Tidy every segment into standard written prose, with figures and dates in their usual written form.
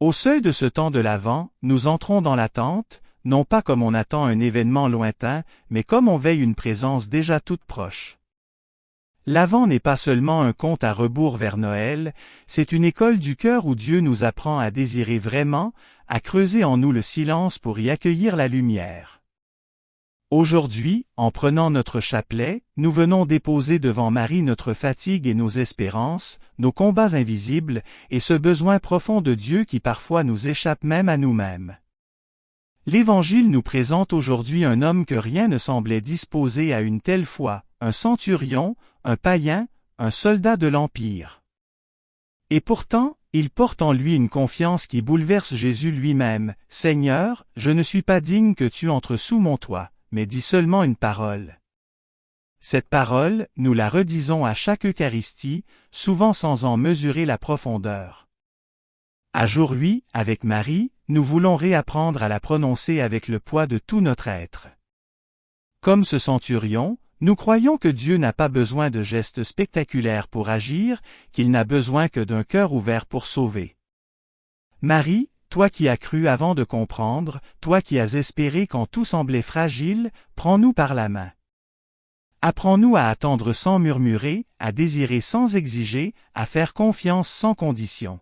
Au seuil de ce temps de l'Avent, nous entrons dans l'attente, non pas comme on attend un événement lointain, mais comme on veille une présence déjà toute proche. L'Avent n'est pas seulement un compte à rebours vers Noël, c'est une école du cœur où Dieu nous apprend à désirer vraiment, à creuser en nous le silence pour y accueillir la lumière. Aujourd'hui, en prenant notre chapelet, nous venons déposer devant Marie notre fatigue et nos espérances, nos combats invisibles, et ce besoin profond de Dieu qui parfois nous échappe même à nous-mêmes. L'Évangile nous présente aujourd'hui un homme que rien ne semblait disposé à une telle foi, un centurion, un païen, un soldat de l'Empire. Et pourtant, il porte en lui une confiance qui bouleverse Jésus lui-même. « Seigneur, je ne suis pas digne que tu entres sous mon toit, mais dis seulement une parole. » Cette parole, nous la redisons à chaque Eucharistie, souvent sans en mesurer la profondeur. À Jour-Hui, avec Marie, nous voulons réapprendre à la prononcer avec le poids de tout notre être. Comme ce centurion, nous croyons que Dieu n'a pas besoin de gestes spectaculaires pour agir, qu'il n'a besoin que d'un cœur ouvert pour sauver. Marie, toi qui as cru avant de comprendre, toi qui as espéré quand tout semblait fragile, prends-nous par la main. Apprends-nous à attendre sans murmurer, à désirer sans exiger, à faire confiance sans condition.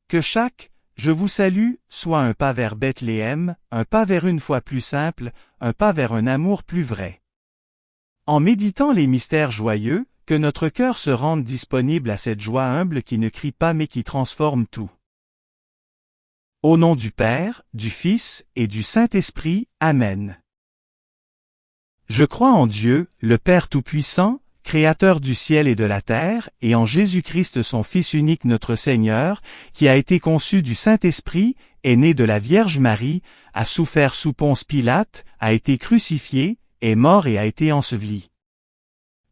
Que chaque « Je vous salue » soit un pas vers Bethléem, un pas vers une foi plus simple, un pas vers un amour plus vrai. En méditant les mystères joyeux, que notre cœur se rende disponible à cette joie humble qui ne crie pas mais qui transforme tout. Au nom du Père, du Fils et du Saint-Esprit, Amen. Je crois en Dieu, le Père Tout-Puissant, Créateur du ciel et de la terre, et en Jésus-Christ son Fils unique notre Seigneur, qui a été conçu du Saint-Esprit, est né de la Vierge Marie, a souffert sous Ponce Pilate, a été crucifié, est mort et a été enseveli.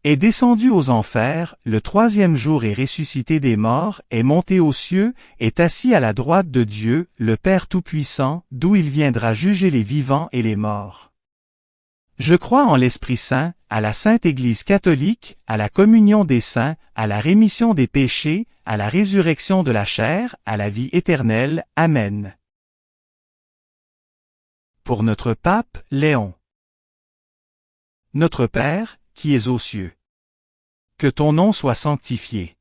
Est descendu aux enfers, le troisième jour est ressuscité des morts, est monté aux cieux, est assis à la droite de Dieu, le Père Tout-Puissant, d'où il viendra juger les vivants et les morts. Je crois en l'Esprit Saint, à la Sainte Église catholique, à la communion des saints, à la rémission des péchés, à la résurrection de la chair, à la vie éternelle. Amen. Pour notre pape, Léon. Notre Père, qui es aux cieux. Que ton nom soit sanctifié.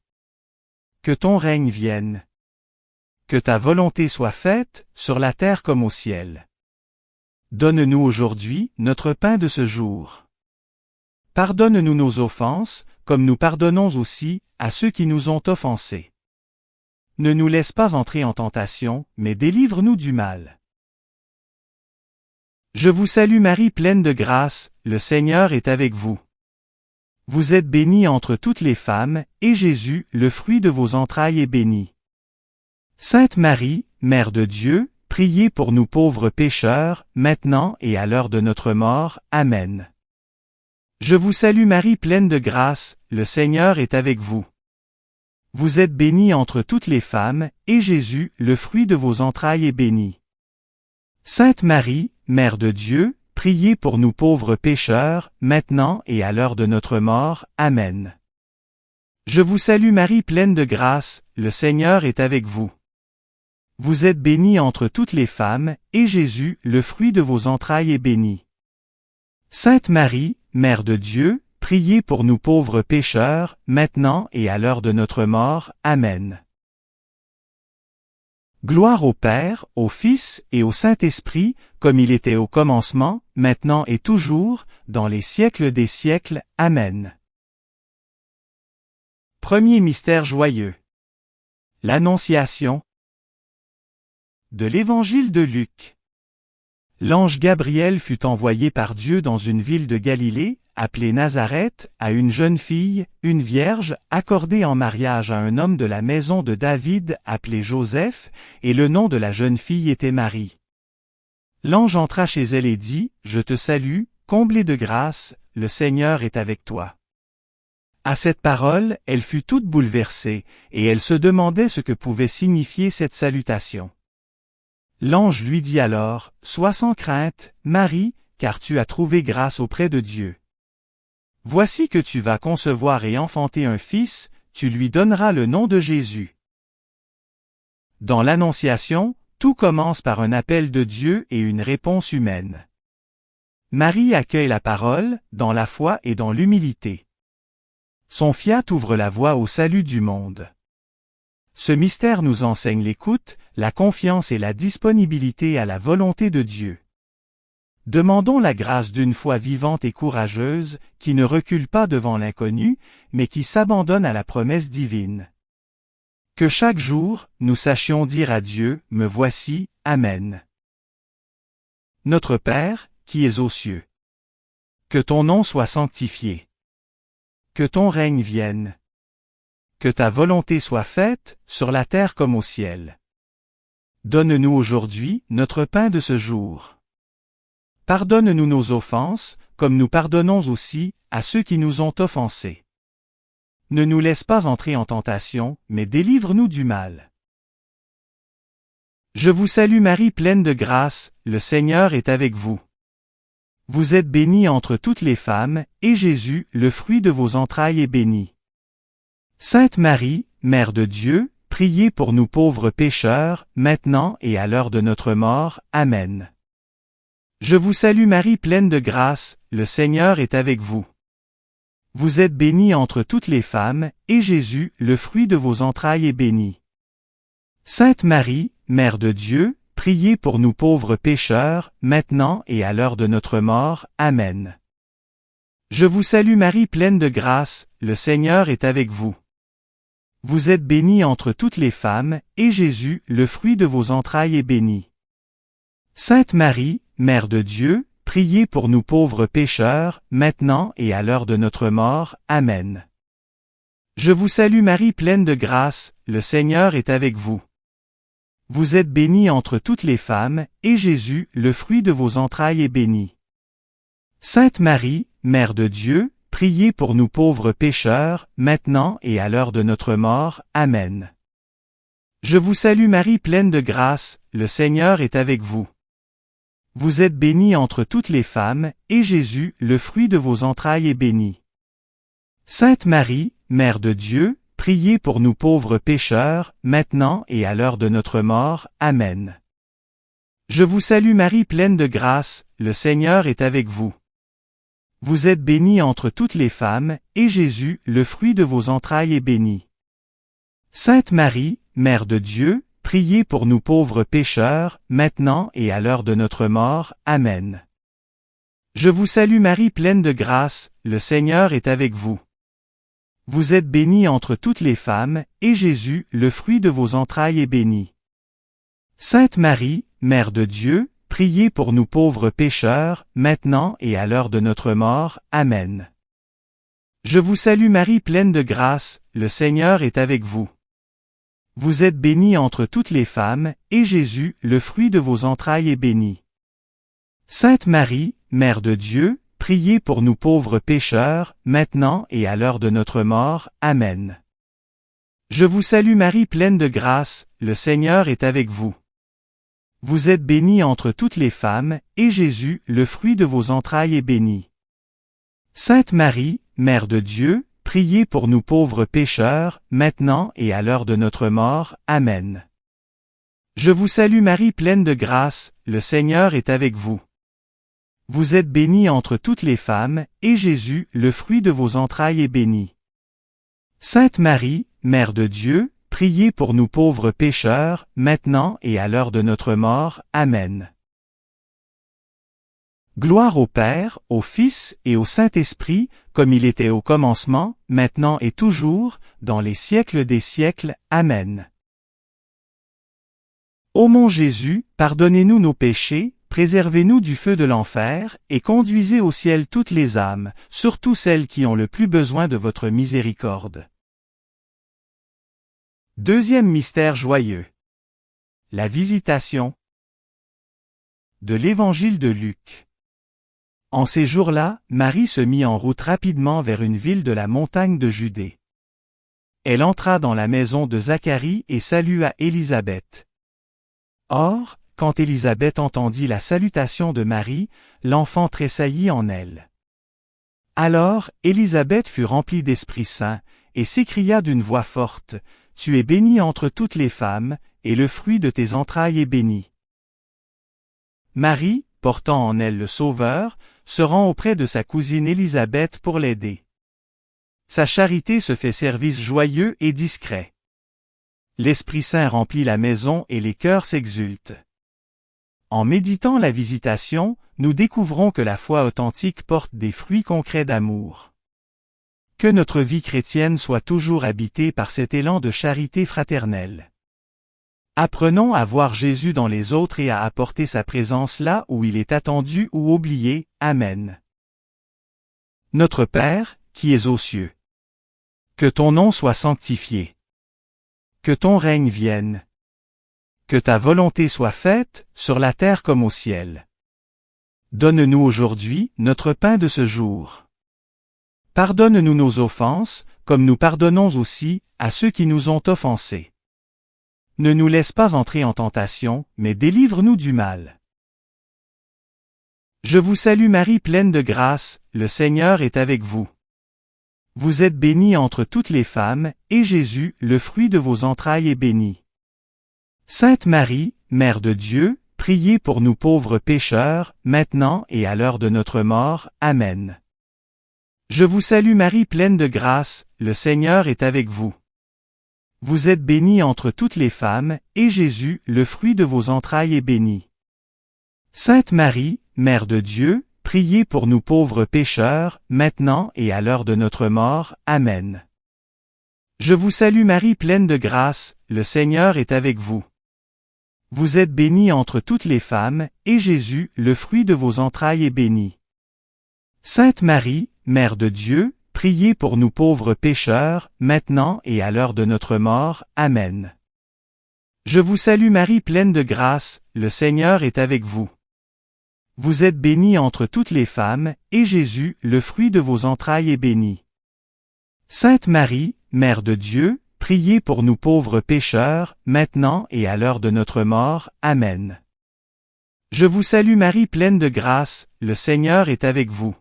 Que ton règne vienne. Que ta volonté soit faite, sur la terre comme au ciel. Donne-nous aujourd'hui notre pain de ce jour. Pardonne-nous nos offenses, comme nous pardonnons aussi à ceux qui nous ont offensés. Ne nous laisse pas entrer en tentation, mais délivre-nous du mal. Je vous salue Marie pleine de grâce, le Seigneur est avec vous. Vous êtes bénie entre toutes les femmes, et Jésus, le fruit de vos entrailles, est béni. Sainte Marie, Mère de Dieu, priez pour nous pauvres pécheurs, maintenant et à l'heure de notre mort. Amen. Je vous salue Marie pleine de grâce, le Seigneur est avec vous. Vous êtes bénie entre toutes les femmes, et Jésus, le fruit de vos entrailles, est béni. Sainte Marie, Mère de Dieu, priez pour nous pauvres pécheurs, maintenant et à l'heure de notre mort. Amen. Je vous salue Marie pleine de grâce, le Seigneur est avec vous. Vous êtes bénie entre toutes les femmes, et Jésus, le fruit de vos entrailles, est béni. Sainte Marie, Mère de Dieu, priez pour nous pauvres pécheurs, maintenant et à l'heure de notre mort. Amen. Gloire au Père, au Fils et au Saint-Esprit, comme il était au commencement, maintenant et toujours, dans les siècles des siècles. Amen. Premier mystère joyeux. L'Annonciation. De l'Évangile de Luc. L'ange Gabriel fut envoyé par Dieu dans une ville de Galilée, appelée Nazareth, à une jeune fille, une vierge, accordée en mariage à un homme de la maison de David, appelé Joseph, et le nom de la jeune fille était Marie. L'ange entra chez elle et dit, « Je te salue, comblée de grâce, le Seigneur est avec toi. » À cette parole, elle fut toute bouleversée, et elle se demandait ce que pouvait signifier cette salutation. L'ange lui dit alors, « Sois sans crainte, Marie, car tu as trouvé grâce auprès de Dieu. Voici que tu vas concevoir et enfanter un fils, tu lui donneras le nom de Jésus. Dans l'Annonciation, tout commence par un appel de Dieu et une réponse humaine. Marie accueille la parole, dans la foi et dans l'humilité. Son fiat ouvre la voie au salut du monde. Ce mystère nous enseigne l'écoute, la confiance et la disponibilité à la volonté de Dieu. Demandons la grâce d'une foi vivante et courageuse, qui ne recule pas devant l'inconnu, mais qui s'abandonne à la promesse divine. Que chaque jour, nous sachions dire à Dieu, « Me voici, Amen. » Notre Père, qui es aux cieux. Que ton nom soit sanctifié. Que ton règne vienne. Que ta volonté soit faite, sur la terre comme au ciel. Donne-nous aujourd'hui notre pain de ce jour. Pardonne-nous nos offenses, comme nous pardonnons aussi à ceux qui nous ont offensés. Ne nous laisse pas entrer en tentation, mais délivre-nous du mal. Je vous salue Marie pleine de grâce, le Seigneur est avec vous. Vous êtes bénie entre toutes les femmes, et Jésus, le fruit de vos entrailles, est béni. Sainte Marie, Mère de Dieu, priez pour nous pauvres pécheurs, maintenant et à l'heure de notre mort. Amen. Je vous salue Marie pleine de grâce, le Seigneur est avec vous. Vous êtes bénie entre toutes les femmes, et Jésus, le fruit de vos entrailles, est béni. Sainte Marie, Mère de Dieu, priez pour nous pauvres pécheurs, maintenant et à l'heure de notre mort. Amen. Je vous salue Marie pleine de grâce, le Seigneur est avec vous. Vous êtes bénie entre toutes les femmes, et Jésus, le fruit de vos entrailles, est béni. Sainte Marie, Mère de Dieu, priez pour nous pauvres pécheurs, maintenant et à l'heure de notre mort. Amen. Je vous salue Marie pleine de grâce, le Seigneur est avec vous. Vous êtes bénie entre toutes les femmes, et Jésus, le fruit de vos entrailles, est béni. Sainte Marie, Mère de Dieu, priez pour nous pauvres pécheurs, maintenant et à l'heure de notre mort. Amen. Je vous salue Marie pleine de grâce, le Seigneur est avec vous. Vous êtes bénie entre toutes les femmes, et Jésus, le fruit de vos entrailles, est béni. Sainte Marie, Mère de Dieu, priez pour nous pauvres pécheurs, maintenant et à l'heure de notre mort. Amen. Je vous salue Marie pleine de grâce, le Seigneur est avec vous. Vous êtes bénie entre toutes les femmes, et Jésus, le fruit de vos entrailles, est béni. Sainte Marie, Mère de Dieu, priez pour nous pauvres pécheurs, maintenant et à l'heure de notre mort. Amen. Je vous salue Marie pleine de grâce, le Seigneur est avec vous. Vous êtes bénie entre toutes les femmes, et Jésus, le fruit de vos entrailles, est béni. Sainte Marie, Mère de Dieu, priez pour nous pauvres pécheurs, maintenant et à l'heure de notre mort. Amen. Je vous salue Marie pleine de grâce, le Seigneur est avec vous. Vous êtes bénie entre toutes les femmes, et Jésus, le fruit de vos entrailles, est béni. Sainte Marie, Mère de Dieu, priez pour nous pauvres pécheurs, maintenant et à l'heure de notre mort. Amen. Je vous salue Marie pleine de grâce, le Seigneur est avec vous. Vous êtes bénie entre toutes les femmes, et Jésus, le fruit de vos entrailles, est béni. Sainte Marie, Mère de Dieu, priez pour nous pauvres pécheurs, maintenant et à l'heure de notre mort. Amen. Je vous salue Marie pleine de grâce, le Seigneur est avec vous. Vous êtes bénie entre toutes les femmes, et Jésus, le fruit de vos entrailles, est béni. Sainte Marie, Mère de Dieu, priez pour nous pauvres pécheurs, maintenant et à l'heure de notre mort. Amen. Gloire au Père, au Fils et au Saint-Esprit, comme il était au commencement, maintenant et toujours, dans les siècles des siècles. Amen. Ô mon Jésus, pardonnez-nous nos péchés, préservez-nous du feu de l'enfer, et conduisez au ciel toutes les âmes, surtout celles qui ont le plus besoin de votre miséricorde. Deuxième mystère joyeux. La visitation de l'Évangile de Luc. En ces jours-là, Marie se mit en route rapidement vers une ville de la montagne de Judée. Elle entra dans la maison de Zacharie et salua Élisabeth. Or, quand Élisabeth entendit la salutation de Marie, l'enfant tressaillit en elle. Alors, Élisabeth fut remplie d'Esprit Saint, et s'écria d'une voix forte, « Tu es bénie entre toutes les femmes, et le fruit de tes entrailles est béni. Marie, portant en elle le Sauveur, se rend auprès de sa cousine Élisabeth pour l'aider. Sa charité se fait service joyeux et discret. L'Esprit Saint remplit la maison et les cœurs s'exultent. En méditant la visitation, nous découvrons que la foi authentique porte des fruits concrets d'amour. Que notre vie chrétienne soit toujours habitée par cet élan de charité fraternelle. Apprenons à voir Jésus dans les autres et à apporter sa présence là où il est attendu ou oublié. Amen. Notre Père, qui es aux cieux. Que ton nom soit sanctifié. Que ton règne vienne. Que ta volonté soit faite, sur la terre comme au ciel. Donne-nous aujourd'hui notre pain de ce jour. Pardonne-nous nos offenses, comme nous pardonnons aussi à ceux qui nous ont offensés. Ne nous laisse pas entrer en tentation, mais délivre-nous du mal. Je vous salue Marie pleine de grâce, le Seigneur est avec vous. Vous êtes bénie entre toutes les femmes, et Jésus, le fruit de vos entrailles est béni. Sainte Marie, Mère de Dieu, priez pour nous pauvres pécheurs, maintenant et à l'heure de notre mort. Amen. Je vous salue Marie pleine de grâce, le Seigneur est avec vous. Vous êtes bénie entre toutes les femmes, et Jésus, le fruit de vos entrailles est béni. Sainte Marie, Mère de Dieu, priez pour nous pauvres pécheurs, maintenant et à l'heure de notre mort. Amen. Je vous salue Marie pleine de grâce, le Seigneur est avec vous. Vous êtes bénie entre toutes les femmes, et Jésus, le fruit de vos entrailles est béni. Sainte Marie, Mère de Dieu, priez pour nous pauvres pécheurs, maintenant et à l'heure de notre mort. Amen. Je vous salue Marie pleine de grâce, le Seigneur est avec vous. Vous êtes bénie entre toutes les femmes, et Jésus, le fruit de vos entrailles est béni. Sainte Marie, Mère de Dieu, priez pour nous pauvres pécheurs, maintenant et à l'heure de notre mort. Amen. Je vous salue Marie pleine de grâce, le Seigneur est avec vous.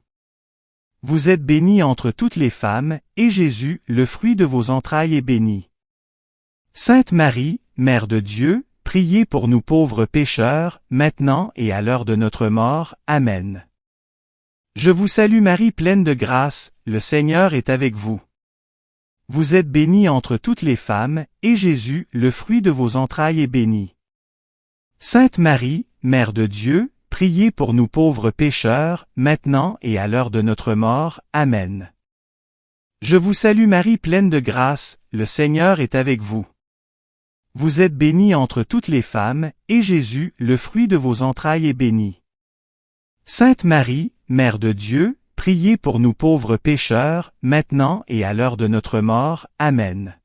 Vous êtes bénie entre toutes les femmes, et Jésus, le fruit de vos entrailles est béni. Sainte Marie, Mère de Dieu, priez pour nous pauvres pécheurs, maintenant et à l'heure de notre mort. Amen. Je vous salue Marie pleine de grâce, le Seigneur est avec vous. Vous êtes bénie entre toutes les femmes, et Jésus, le fruit de vos entrailles est béni. Sainte Marie, Mère de Dieu, priez pour nous pauvres pécheurs, maintenant et à l'heure de notre mort. Amen. Je vous salue Marie pleine de grâce, le Seigneur est avec vous. Vous êtes bénie entre toutes les femmes, et Jésus, le fruit de vos entrailles est béni. Sainte Marie, Mère de Dieu, priez pour nous pauvres pécheurs, maintenant et à l'heure de notre mort. Amen.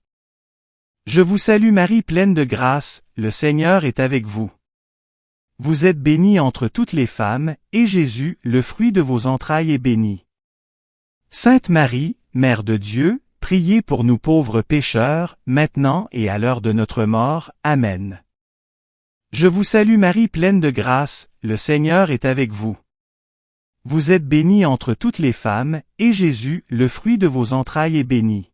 Je vous salue Marie pleine de grâce, le Seigneur est avec vous. Vous êtes bénie entre toutes les femmes, et Jésus, le fruit de vos entrailles est béni. Sainte Marie, Mère de Dieu, priez pour nous pauvres pécheurs, maintenant et à l'heure de notre mort. Amen. Je vous salue Marie pleine de grâce, le Seigneur est avec vous. Vous êtes bénie entre toutes les femmes, et Jésus, le fruit de vos entrailles est béni.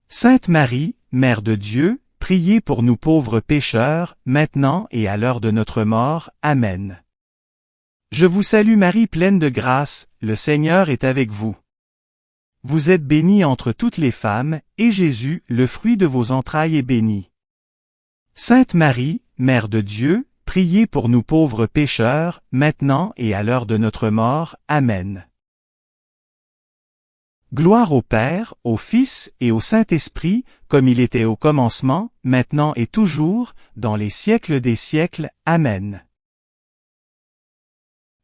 Sainte Marie, Mère de Dieu, priez pour nous pauvres pécheurs, maintenant et à l'heure de notre mort. Amen. Je vous salue Marie pleine de grâce, le Seigneur est avec vous. Vous êtes bénie entre toutes les femmes, et Jésus, le fruit de vos entrailles est béni. Sainte Marie, Mère de Dieu, priez pour nous pauvres pécheurs, maintenant et à l'heure de notre mort. Amen. Gloire au Père, au Fils et au Saint-Esprit, comme il était au commencement, maintenant et toujours, dans les siècles des siècles. Amen.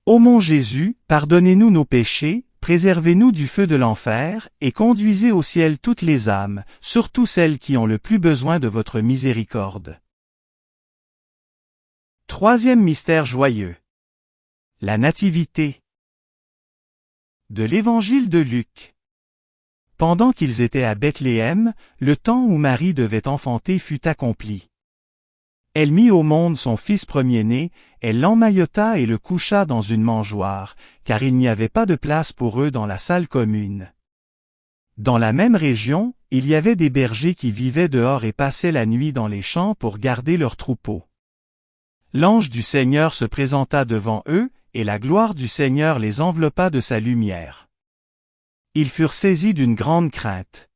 Ô mon Jésus, pardonnez-nous nos péchés, préservez-nous du feu de l'enfer, et conduisez au ciel toutes les âmes, surtout celles qui ont le plus besoin de votre miséricorde. Troisième mystère joyeux. La Nativité. De l'Évangile de Luc. Pendant qu'ils étaient à Bethléem, le temps où Marie devait enfanter fut accompli. Elle mit au monde son fils premier-né, elle l'emmaillota et le coucha dans une mangeoire, car il n'y avait pas de place pour eux dans la salle commune. Dans la même région, il y avait des bergers qui vivaient dehors et passaient la nuit dans les champs pour garder leurs troupeaux. L'ange du Seigneur se présenta devant eux, et la gloire du Seigneur les enveloppa de sa lumière. Ils furent saisis d'une grande crainte.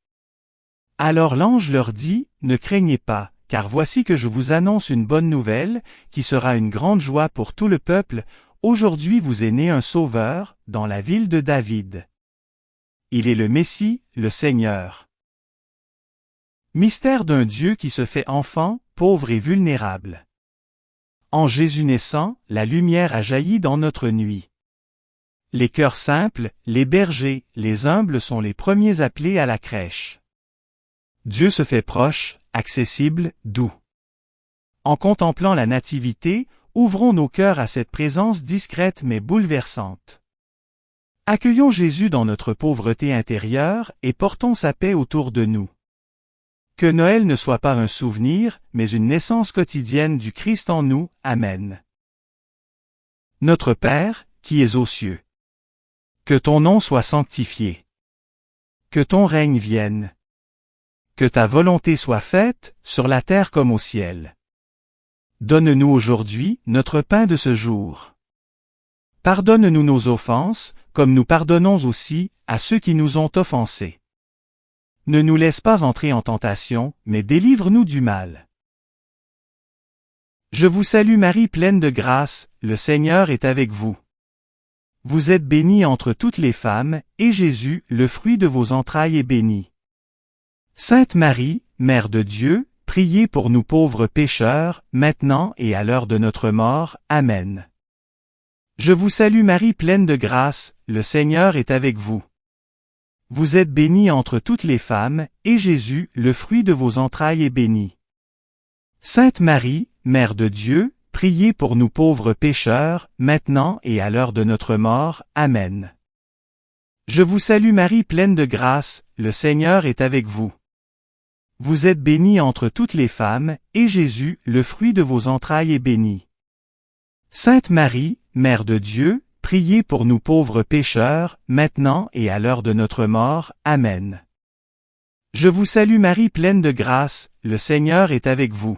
Alors l'ange leur dit, « Ne craignez pas, car voici que je vous annonce une bonne nouvelle, qui sera une grande joie pour tout le peuple. Aujourd'hui vous est né un Sauveur, dans la ville de David. Il est le Messie, le Seigneur. » Mystère d'un Dieu qui se fait enfant, pauvre et vulnérable. En Jésus naissant, la lumière a jailli dans notre nuit. Les cœurs simples, les bergers, les humbles sont les premiers appelés à la crèche. Dieu se fait proche, accessible, doux. En contemplant la nativité, ouvrons nos cœurs à cette présence discrète mais bouleversante. Accueillons Jésus dans notre pauvreté intérieure et portons sa paix autour de nous. Que Noël ne soit pas un souvenir, mais une naissance quotidienne du Christ en nous. Amen. Notre Père, qui es aux cieux. Que ton nom soit sanctifié. Que ton règne vienne. Que ta volonté soit faite, sur la terre comme au ciel. Donne-nous aujourd'hui notre pain de ce jour. Pardonne-nous nos offenses, comme nous pardonnons aussi à ceux qui nous ont offensés. Ne nous laisse pas entrer en tentation, mais délivre-nous du mal. Je vous salue Marie pleine de grâce, le Seigneur est avec vous. Vous êtes bénie entre toutes les femmes, et Jésus, le fruit de vos entrailles, est béni. Sainte Marie, Mère de Dieu, priez pour nous pauvres pécheurs, maintenant et à l'heure de notre mort. Amen. Je vous salue Marie pleine de grâce, le Seigneur est avec vous. Vous êtes bénie entre toutes les femmes, et Jésus, le fruit de vos entrailles, est béni. Sainte Marie, Mère de Dieu, priez pour nous pauvres pécheurs, maintenant et à l'heure de notre mort. Amen. Je vous salue Marie pleine de grâce, le Seigneur est avec vous. Vous êtes bénie entre toutes les femmes, et Jésus, le fruit de vos entrailles, est béni. Sainte Marie, Mère de Dieu, priez pour nous pauvres pécheurs, maintenant et à l'heure de notre mort. Amen. Je vous salue Marie pleine de grâce, le Seigneur est avec vous.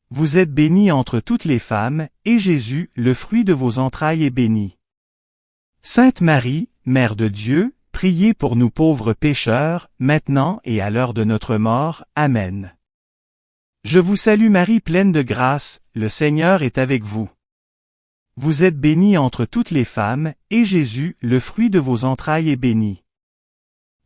Vous êtes bénie entre toutes les femmes, et Jésus, le fruit de vos entrailles, est béni. Sainte Marie, Mère de Dieu, priez pour nous pauvres pécheurs, maintenant et à l'heure de notre mort. Amen. Je vous salue Marie pleine de grâce, le Seigneur est avec vous. Vous êtes bénie entre toutes les femmes, et Jésus, le fruit de vos entrailles, est béni.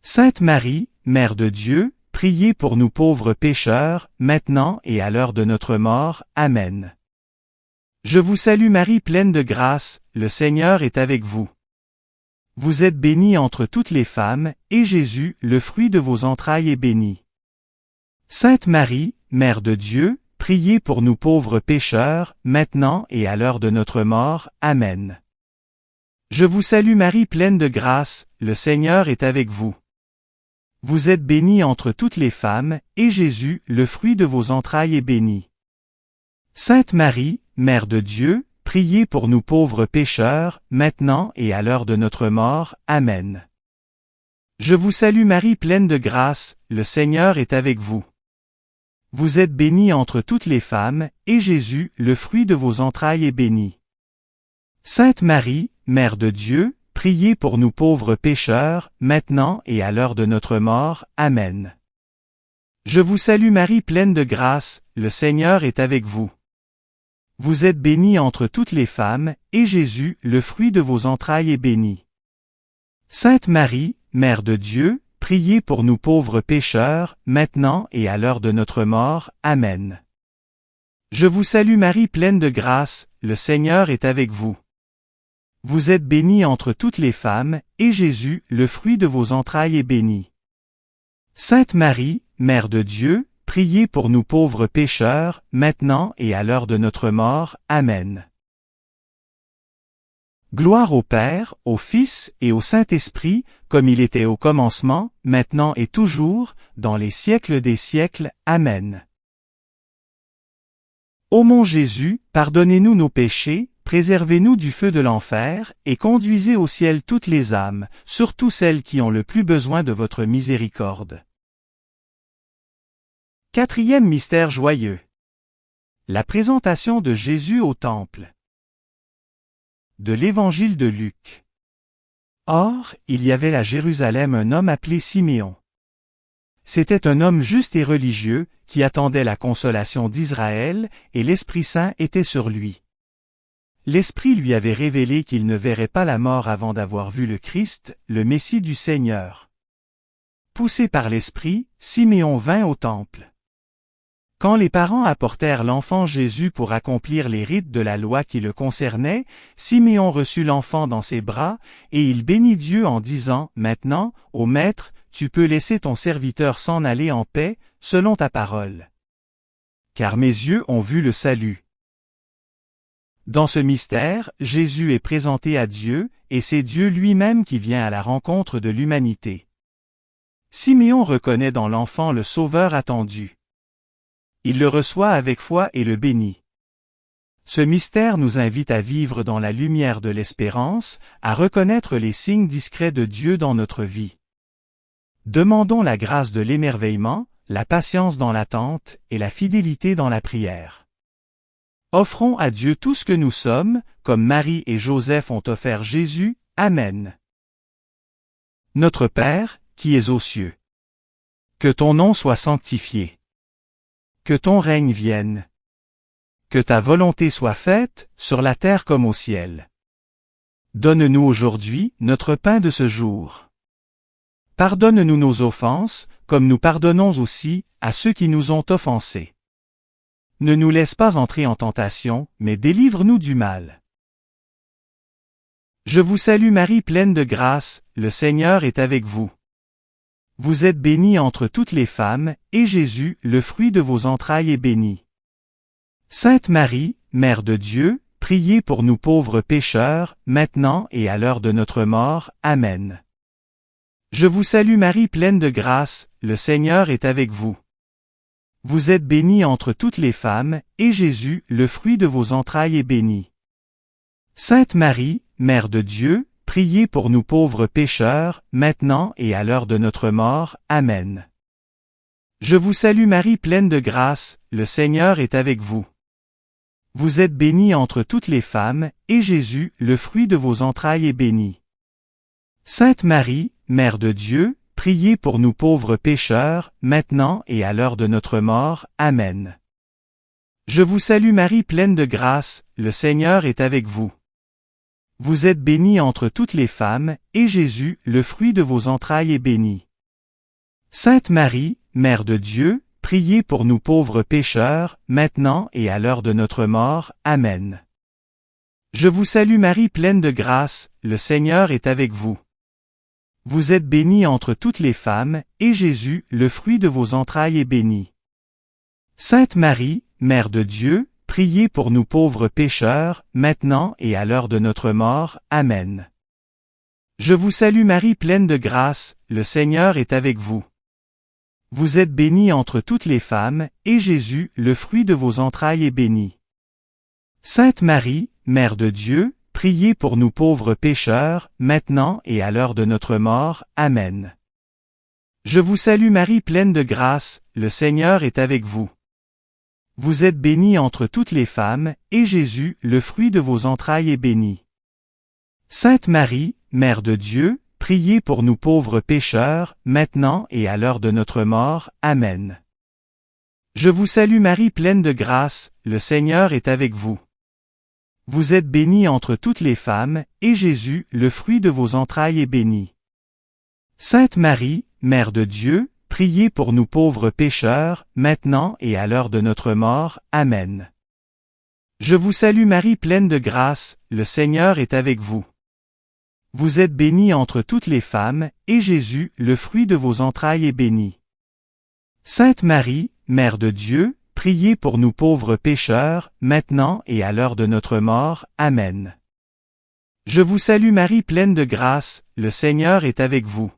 Sainte Marie, Mère de Dieu, priez pour nous pauvres pécheurs, maintenant et à l'heure de notre mort. Amen. Je vous salue Marie pleine de grâce, le Seigneur est avec vous. Vous êtes bénie entre toutes les femmes, et Jésus, le fruit de vos entrailles, est béni. Sainte Marie, Mère de Dieu, priez pour nous pauvres pécheurs, maintenant et à l'heure de notre mort. Amen. Je vous salue Marie pleine de grâce, le Seigneur est avec vous. Vous êtes bénie entre toutes les femmes, et Jésus, le fruit de vos entrailles, est béni. Sainte Marie, Mère de Dieu, priez pour nous pauvres pécheurs, maintenant et à l'heure de notre mort. Amen. Je vous salue Marie pleine de grâce, le Seigneur est avec vous. Vous êtes bénie entre toutes les femmes, et Jésus, le fruit de vos entrailles, est béni. Sainte Marie, Mère de Dieu, priez pour nous pauvres pécheurs, maintenant et à l'heure de notre mort. Amen. Je vous salue Marie pleine de grâce, le Seigneur est avec vous. Vous êtes bénie entre toutes les femmes, et Jésus, le fruit de vos entrailles, est béni. Sainte Marie, Mère de Dieu, priez pour nous pauvres pécheurs, maintenant et à l'heure de notre mort. Amen. Je vous salue Marie pleine de grâce, le Seigneur est avec vous. Vous êtes bénie entre toutes les femmes, et Jésus, le fruit de vos entrailles, est béni. Sainte Marie, Mère de Dieu, priez pour nous pauvres pécheurs, maintenant et à l'heure de notre mort. Amen. Gloire au Père, au Fils et au Saint-Esprit, comme il était au commencement, maintenant et toujours, dans les siècles des siècles. Amen. Ô mon Jésus, pardonnez-nous nos péchés, préservez-nous du feu de l'enfer, et conduisez au ciel toutes les âmes, surtout celles qui ont le plus besoin de votre miséricorde. Quatrième mystère joyeux. La présentation de Jésus au Temple. De l'Évangile de Luc. Or, il y avait à Jérusalem un homme appelé Siméon. C'était un homme juste et religieux, qui attendait la consolation d'Israël, et l'Esprit Saint était sur lui. L'Esprit lui avait révélé qu'il ne verrait pas la mort avant d'avoir vu le Christ, le Messie du Seigneur. Poussé par l'Esprit, Siméon vint au temple. Quand les parents apportèrent l'enfant Jésus pour accomplir les rites de la loi qui le concernaient, Siméon reçut l'enfant dans ses bras, et il bénit Dieu en disant, « Maintenant, ô Maître, tu peux laisser ton serviteur s'en aller en paix, selon ta parole. Car mes yeux ont vu le salut. » Dans ce mystère, Jésus est présenté à Dieu, et c'est Dieu lui-même qui vient à la rencontre de l'humanité. Siméon reconnaît dans l'enfant le Sauveur attendu. Il le reçoit avec foi et le bénit. Ce mystère nous invite à vivre dans la lumière de l'espérance, à reconnaître les signes discrets de Dieu dans notre vie. Demandons la grâce de l'émerveillement, la patience dans l'attente et la fidélité dans la prière. Offrons à Dieu tout ce que nous sommes, comme Marie et Joseph ont offert Jésus. Amen. Notre Père, qui es aux cieux. Que ton nom soit sanctifié. Que ton règne vienne. Que ta volonté soit faite, sur la terre comme au ciel. Donne-nous aujourd'hui notre pain de ce jour. Pardonne-nous nos offenses, comme nous pardonnons aussi à ceux qui nous ont offensés. Ne nous laisse pas entrer en tentation, mais délivre-nous du mal. Je vous salue Marie pleine de grâce, le Seigneur est avec vous. Vous êtes bénie entre toutes les femmes, et Jésus, le fruit de vos entrailles, est béni. Sainte Marie, Mère de Dieu, priez pour nous pauvres pécheurs, maintenant et à l'heure de notre mort. Amen. Je vous salue Marie pleine de grâce, le Seigneur est avec vous. Vous êtes bénie entre toutes les femmes, et Jésus, le fruit de vos entrailles, est béni. Sainte Marie, Mère de Dieu, priez pour nous pauvres pécheurs, maintenant et à l'heure de notre mort. Amen. Je vous salue Marie pleine de grâce, le Seigneur est avec vous. Vous êtes bénie entre toutes les femmes, et Jésus, le fruit de vos entrailles, est béni. Sainte Marie, Mère de Dieu, priez pour nous pauvres pécheurs, maintenant et à l'heure de notre mort. Amen. Je vous salue Marie pleine de grâce, le Seigneur est avec vous. Vous êtes bénie entre toutes les femmes, et Jésus, le fruit de vos entrailles, est béni. Sainte Marie, Mère de Dieu, priez pour nous pauvres pécheurs, maintenant et à l'heure de notre mort. Amen. Je vous salue Marie pleine de grâce, le Seigneur est avec vous. Vous êtes bénie entre toutes les femmes, et Jésus, le fruit de vos entrailles, est béni. Sainte Marie, Mère de Dieu, priez pour nous pauvres pécheurs, maintenant et à l'heure de notre mort. Amen. Je vous salue Marie pleine de grâce, le Seigneur est avec vous. Vous êtes bénie entre toutes les femmes, et Jésus, le fruit de vos entrailles, est béni. Sainte Marie, Mère de Dieu, priez pour nous pauvres pécheurs, maintenant et à l'heure de notre mort. Amen. Je vous salue Marie pleine de grâce, le Seigneur est avec vous. Vous êtes bénie entre toutes les femmes, et Jésus, le fruit de vos entrailles, est béni. Sainte Marie, Mère de Dieu, priez pour nous pauvres pécheurs, maintenant et à l'heure de notre mort. Amen. Je vous salue Marie pleine de grâce, le Seigneur est avec vous. Vous êtes bénie entre toutes les femmes, et Jésus, le fruit de vos entrailles, est béni. Sainte Marie, Mère de Dieu, priez pour nous pauvres pécheurs, maintenant et à l'heure de notre mort. Amen. Je vous salue Marie pleine de grâce, le Seigneur est avec vous. Vous êtes bénie entre toutes les femmes, et Jésus, le fruit de vos entrailles, est béni. Sainte Marie, Mère de Dieu, priez pour nous pauvres pécheurs, maintenant et à l'heure de notre mort. Amen. Je vous salue Marie pleine de grâce, le Seigneur est avec vous.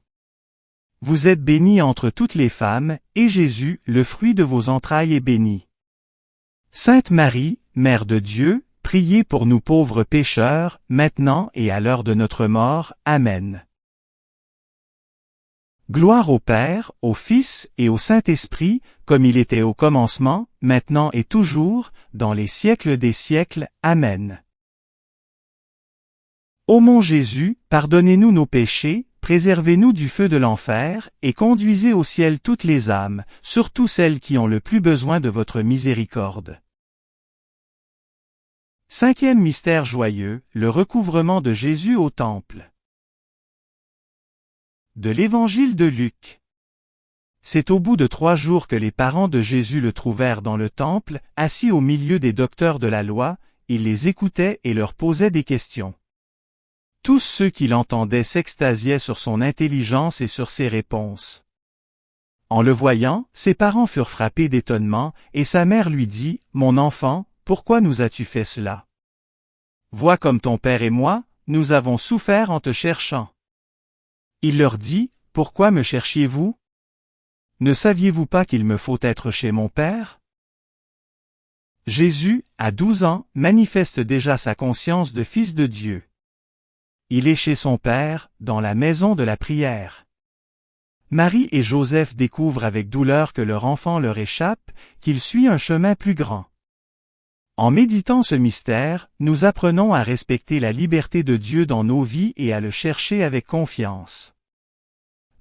Vous êtes bénie entre toutes les femmes, et Jésus, le fruit de vos entrailles, est béni. Sainte Marie, Mère de Dieu, priez pour nous pauvres pécheurs, maintenant et à l'heure de notre mort. Amen. Gloire au Père, au Fils et au Saint-Esprit, comme il était au commencement, maintenant et toujours, dans les siècles des siècles. Amen. Ô mon Jésus, pardonnez-nous nos péchés, préservez-nous du feu de l'enfer, et conduisez au ciel toutes les âmes, surtout celles qui ont le plus besoin de votre miséricorde. Cinquième mystère joyeux, le recouvrement de Jésus au temple. De l'Évangile de Luc. C'est au bout de 3 jours que les parents de Jésus le trouvèrent dans le temple, assis au milieu des docteurs de la loi, il les écoutait et leur posait des questions. Tous ceux qui l'entendaient s'extasiaient sur son intelligence et sur ses réponses. En le voyant, ses parents furent frappés d'étonnement, et sa mère lui dit, « Mon enfant, pourquoi nous as-tu fait cela? Vois comme ton père et moi, nous avons souffert en te cherchant. » Il leur dit, « Pourquoi me cherchiez-vous? Ne saviez-vous pas qu'il me faut être chez mon Père? » Jésus, à 12 ans, manifeste déjà sa conscience de Fils de Dieu. Il est chez son Père, dans la maison de la prière. Marie et Joseph découvrent avec douleur que leur enfant leur échappe, qu'il suit un chemin plus grand. En méditant ce mystère, nous apprenons à respecter la liberté de Dieu dans nos vies et à le chercher avec confiance.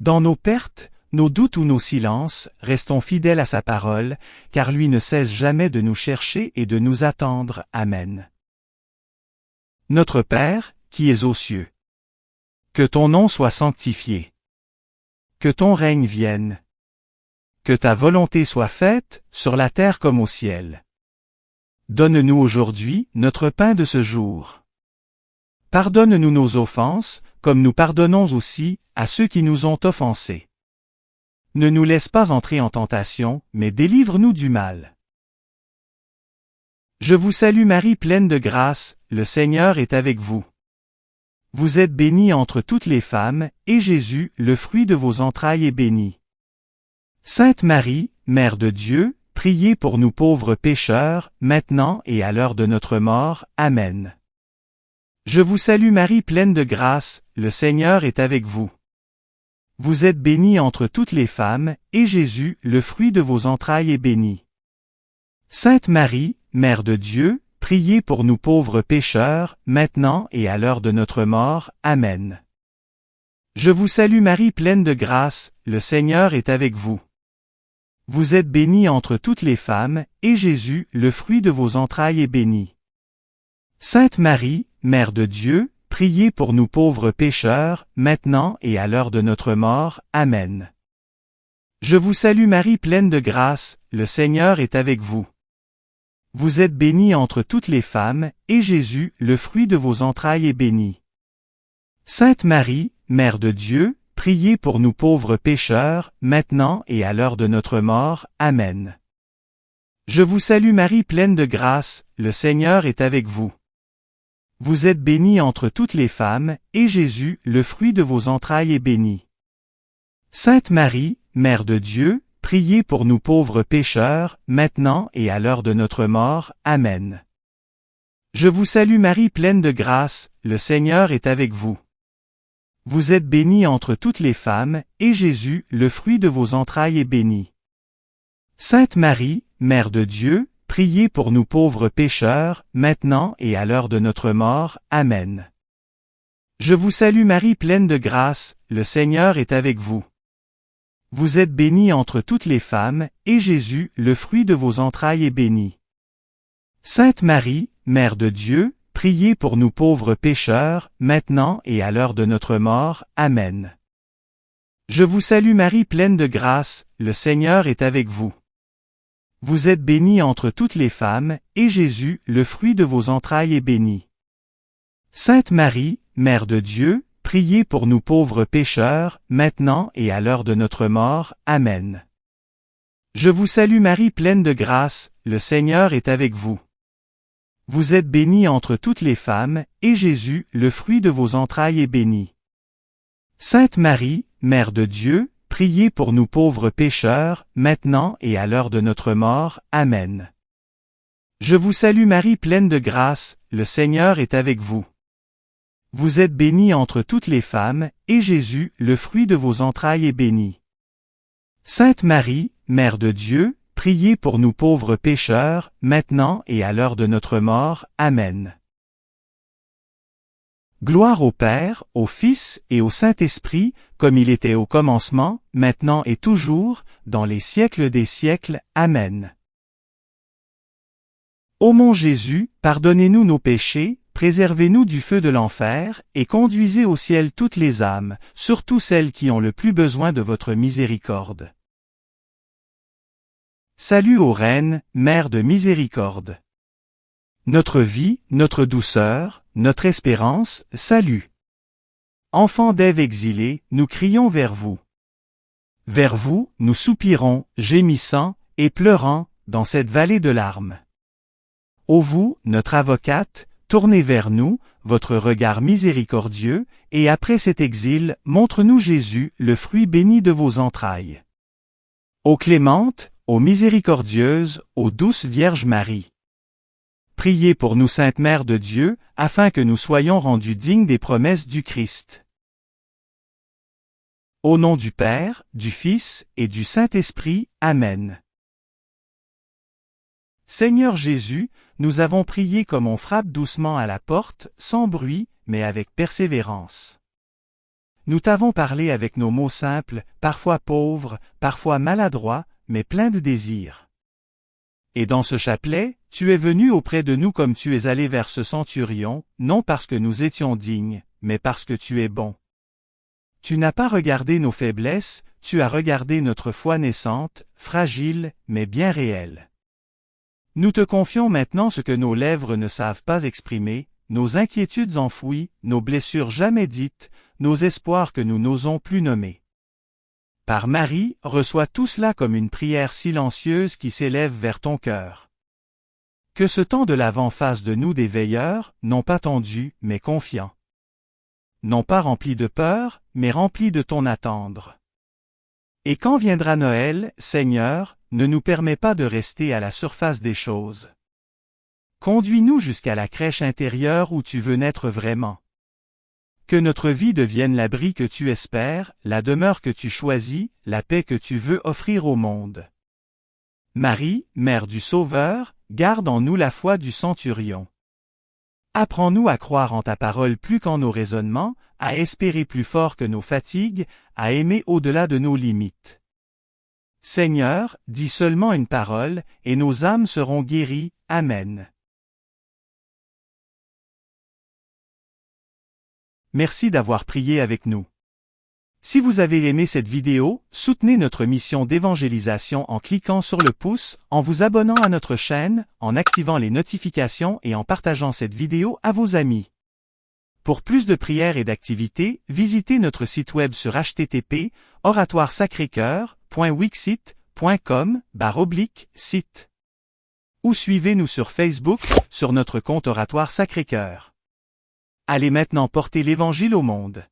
Dans nos pertes, nos doutes ou nos silences, restons fidèles à sa parole, car lui ne cesse jamais de nous chercher et de nous attendre. Amen. Notre Père, qui es aux cieux. Que ton nom soit sanctifié. Que ton règne vienne. Que ta volonté soit faite, sur la terre comme au ciel. Donne-nous aujourd'hui notre pain de ce jour. Pardonne-nous nos offenses, comme nous pardonnons aussi à ceux qui nous ont offensés. Ne nous laisse pas entrer en tentation, mais délivre-nous du mal. Je vous salue Marie pleine de grâce, le Seigneur est avec vous. Vous êtes bénie entre toutes les femmes, et Jésus, le fruit de vos entrailles, est béni. Sainte Marie, Mère de Dieu, priez pour nous pauvres pécheurs, maintenant et à l'heure de notre mort. Amen. Je vous salue Marie pleine de grâce, le Seigneur est avec vous. Vous êtes bénie entre toutes les femmes, et Jésus, le fruit de vos entrailles, est béni. Sainte Marie, Mère de Dieu, priez pour nous pauvres pécheurs, maintenant et à l'heure de notre mort. Amen. Je vous salue Marie pleine de grâce, le Seigneur est avec vous. Vous êtes bénie entre toutes les femmes, et Jésus, le fruit de vos entrailles, est béni. Sainte Marie, Mère de Dieu, priez pour nous pauvres pécheurs, maintenant et à l'heure de notre mort. Amen. Je vous salue Marie pleine de grâce, le Seigneur est avec vous. Vous êtes bénie entre toutes les femmes, et Jésus, le fruit de vos entrailles, est béni. Sainte Marie, Mère de Dieu, priez pour nous pauvres pécheurs, maintenant et à l'heure de notre mort. Amen. Je vous salue Marie pleine de grâce, le Seigneur est avec vous. Vous êtes bénie entre toutes les femmes, et Jésus, le fruit de vos entrailles, est béni. Sainte Marie, Mère de Dieu, priez pour nous pauvres pécheurs, maintenant et à l'heure de notre mort. Amen. Je vous salue Marie pleine de grâce, le Seigneur est avec vous. Vous êtes bénie entre toutes les femmes, et Jésus, le fruit de vos entrailles, est béni. Sainte Marie, Mère de Dieu, priez pour nous pauvres pécheurs, maintenant et à l'heure de notre mort. Amen. Je vous salue Marie pleine de grâce, le Seigneur est avec vous. Vous êtes bénie entre toutes les femmes, et Jésus, le fruit de vos entrailles, est béni. Sainte Marie, Mère de Dieu, priez pour nous pauvres pécheurs, maintenant et à l'heure de notre mort. Amen. Je vous salue Marie pleine de grâce, le Seigneur est avec vous. Vous êtes bénie entre toutes les femmes, et Jésus, le fruit de vos entrailles, est béni. Sainte Marie, Mère de Dieu, priez pour nous pauvres pécheurs, maintenant et à l'heure de notre mort. Amen. Je vous salue Marie pleine de grâce, le Seigneur est avec vous. Vous êtes bénie entre toutes les femmes, et Jésus, le fruit de vos entrailles, est béni. Sainte Marie, Mère de Dieu, priez pour nous pauvres pécheurs, maintenant et à l'heure de notre mort. Amen. Je vous salue Marie pleine de grâce, le Seigneur est avec vous. vous êtes bénie entre toutes les femmes, et Jésus, le fruit de vos entrailles, est béni. Sainte Marie, Mère de Dieu, priez pour nous pauvres pécheurs, maintenant et à l'heure de notre mort. Amen. Gloire au Père, au Fils et au Saint-Esprit, comme il était au commencement, maintenant et toujours, dans les siècles des siècles. Amen. Ô mon Jésus, pardonnez-nous nos péchés, préservez-nous du feu de l'enfer, et conduisez au ciel toutes les âmes, surtout celles qui ont le plus besoin de votre miséricorde. Salut ô Reine, Mère de miséricorde. Notre vie, notre douceur, notre espérance, salut. Enfants d'Ève exilés, nous crions vers vous. Vers vous, nous soupirons, gémissant, et pleurant, dans cette vallée de larmes. Ô vous, notre avocate, tournez vers nous, votre regard miséricordieux, et après cet exil, montre-nous Jésus, le fruit béni de vos entrailles. Ô clémente, ô miséricordieuse, ô douce Vierge Marie. Priez pour nous Sainte Mère de Dieu, afin que nous soyons rendus dignes des promesses du Christ. Au nom du Père, du Fils et du Saint-Esprit. Amen. Seigneur Jésus, nous avons prié comme on frappe doucement à la porte, sans bruit, mais avec persévérance. Nous t'avons parlé avec nos mots simples, parfois pauvres, parfois maladroits, mais pleins de désir. Et dans ce chapelet, tu es venu auprès de nous comme tu es allé vers ce centurion, non parce que nous étions dignes, mais parce que tu es bon. Tu n'as pas regardé nos faiblesses, tu as regardé notre foi naissante, fragile, mais bien réelle. Nous te confions maintenant ce que nos lèvres ne savent pas exprimer, nos inquiétudes enfouies, nos blessures jamais dites, nos espoirs que nous n'osons plus nommer. Par Marie, reçois tout cela comme une prière silencieuse qui s'élève vers ton cœur. Que ce temps de l'Avent fasse de nous des veilleurs, non pas tendus, mais confiants. Non pas remplis de peur, mais remplis de ton attendre. Et quand viendra Noël, Seigneur, ne nous permets pas de rester à la surface des choses. Conduis-nous jusqu'à la crèche intérieure où tu veux naître vraiment. Que notre vie devienne l'abri que tu espères, la demeure que tu choisis, la paix que tu veux offrir au monde. Marie, Mère du Sauveur, garde en nous la foi du centurion. Apprends-nous à croire en ta parole plus qu'en nos raisonnements, à espérer plus fort que nos fatigues, à aimer au-delà de nos limites. Seigneur, dis seulement une parole, et nos âmes seront guéries. Amen. Merci d'avoir prié avec nous. Si vous avez aimé cette vidéo, soutenez notre mission d'évangélisation en cliquant sur le pouce, en vous abonnant à notre chaîne, en activant les notifications et en partageant cette vidéo à vos amis. Pour plus de prières et d'activités, visitez notre site web sur http://oratoiresacrécoeur.wixsite.com/site. Ou suivez-nous sur Facebook, sur notre compte Oratoire Sacré-Cœur. Allez maintenant porter l'Évangile au monde.